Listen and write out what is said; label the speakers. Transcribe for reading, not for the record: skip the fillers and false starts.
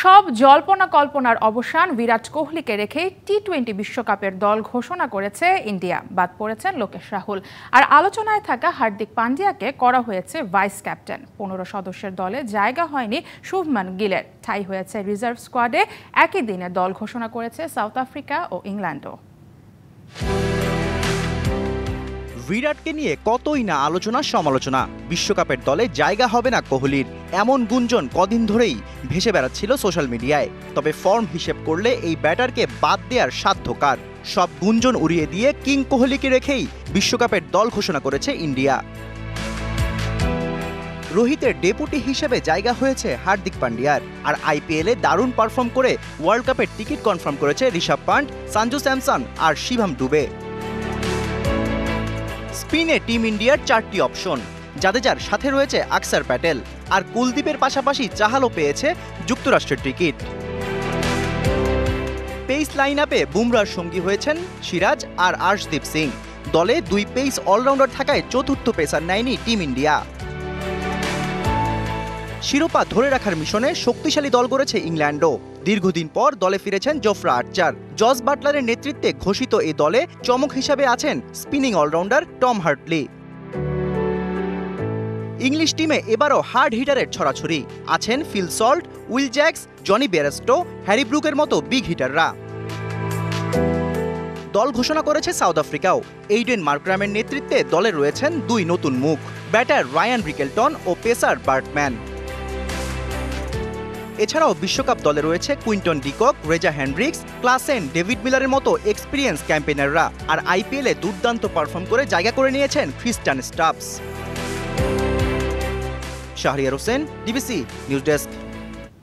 Speaker 1: সব জল্পনা কল্পনার অবসান বিরাট কোহলিকে রেখে টি-20 বিশ্বকাপের দল ঘোষণা করেছে ইন্ডিয়া। বাদ পড়েছেন লোকেশ রাহুল। আর আলোচনায় থাকা হার্দিক পান্ডিয়াকে করা হয়েছে ভাইস ক্যাপ্টেন। 15 সদস্যের দলে জায়গা হয়নি শুভমান গিলের। ঠাঁই হয়েছে রিজার্ভ স্কোয়াডে। একই দিনে দল ঘোষণা করেছে সাউথ আফ্রিকা ও ইংল্যান্ডও।
Speaker 2: বিরাটকে নিয়ে কতই না আলোচনা সমালোচনা। বিশ্বকাপের দলে জায়গা হবে না কোহলির, এমন গুঞ্জন কদিন ধরেই ভেসে বেড়াচ্ছিল সোশ্যাল মিডিয়ায়। তবে ফর্ম হিসেব করলে এই ব্যাটারকে বাদ দেওয়ার সাধ্য কার? সব গুঞ্জন উড়িয়ে দিয়ে কিং কোহলিকে রেখেই বিশ্বকাপের দল ঘোষণা করেছে ইন্ডিয়া। রোহিতের ডেপুটি হিসেবে জায়গা হয়েছে হার্দিক পান্ডিয়ার। আর আইপিএলে দারুণ পারফর্ম করে ওয়ার্ল্ড কাপের টিকিট কনফার্ম করেছে ঋষভ পান্ট, সঞ্জু স্যামসন আর শিভাম দুবে। স্পিনে টিম ইন্ডিয়ার 4টি অপশন। জাদেজার সাথে রয়েছে আকসার প্যাটেল, আর কুলদীপের পাশাপাশি চাহালও পেয়েছে যুক্তরাষ্ট্রের টিকিট। পেস লাইন আপে বুমরার সঙ্গী হয়েছেন সিরাজ আর আর্শদীপ সিং। দলে 2 পেস অলরাউন্ডার থাকায় চতুর্থ পেসার নেয়নি টিম ইন্ডিয়া। শিরোপা ধরে রাখার মিশনে শক্তিশালী দল গড়েছে ইংল্যান্ডও। দীর্ঘদিন পর দলে ফিরেছেন জোফরা আর্চার। জস বাটলারের নেতৃত্বে ঘোষিত এই দলে চমক হিসাবে আছেন spinning allrounder Tom Hartley. English টিমে এবারও হার্ড হিটারের ছড়াছড়ি। আছেন Phil Salt, Will Jacks, Jonny Bairstow, Harry ব্রুকের মতো বিগ হিটাররা। দল ঘোষণা করেছে সাউথ আফ্রিকাও। এইডেন মার্করামের নেতৃত্বে দলে রয়েছেন 2 নতুন মুখ, ব্যাটার রায়ান রিকেলটন ও পেসার বার্টম্যান। এছাড়াও বিশ্বকাপ দলে রয়েছে Quinton de Kock, Reeza Hendricks, Klaasen, David মিলারের মতো এক্সপিরিয়েন্স ক্যাম্পেনাররা। আর আইপিএলে দুর্দান্ত পারফর্ম করে জায়গা করে নিয়েছেন Tristan Stubbs. Shahriar Hossain, DBC news desk.